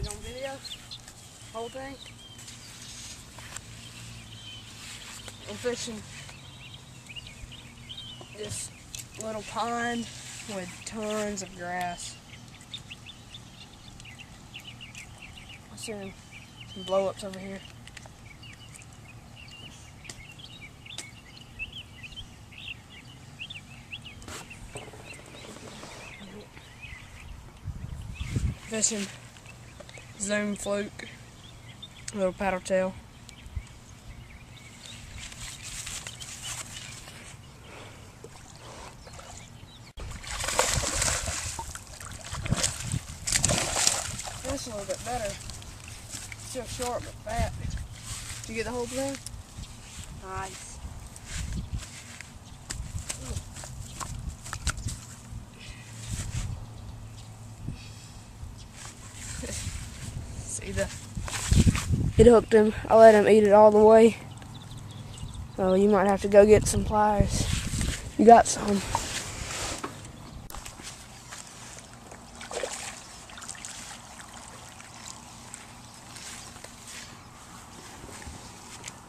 it on video. Whole thing. I'm fishing this little pond with tons of grass. I see some blow-ups over here. Fishing Zoom fluke, little paddle tail. This a little bit better. Still short but fat. Did you get the whole thing? Nice. See it hooked him. I let him eat it all the way. Oh, you might have to go get some pliers. You got some.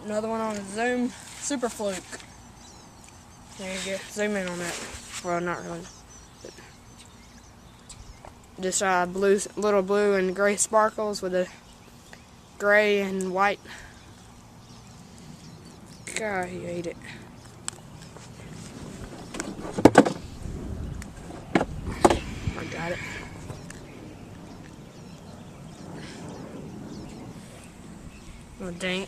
Another one on the Zoom Super Fluke. There you go. Zoom in on that. Well, not really. Just blue, little blue and gray sparkles with a gray and white. God, he ate it. I got it. Oh, dang.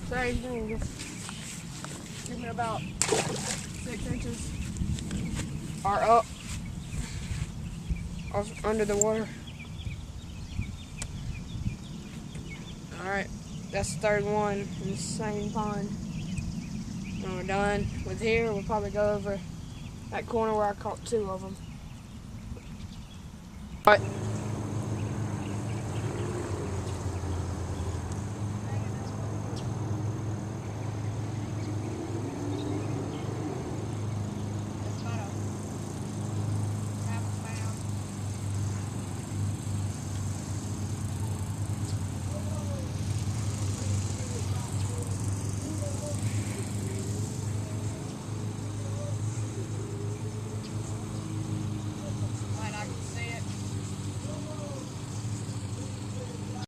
Sorry, give me about 6 inches or up under the water. Alright, that's the third one in the same pond. When we're done with here, we'll probably go over that corner where I caught 2 of them. Alright.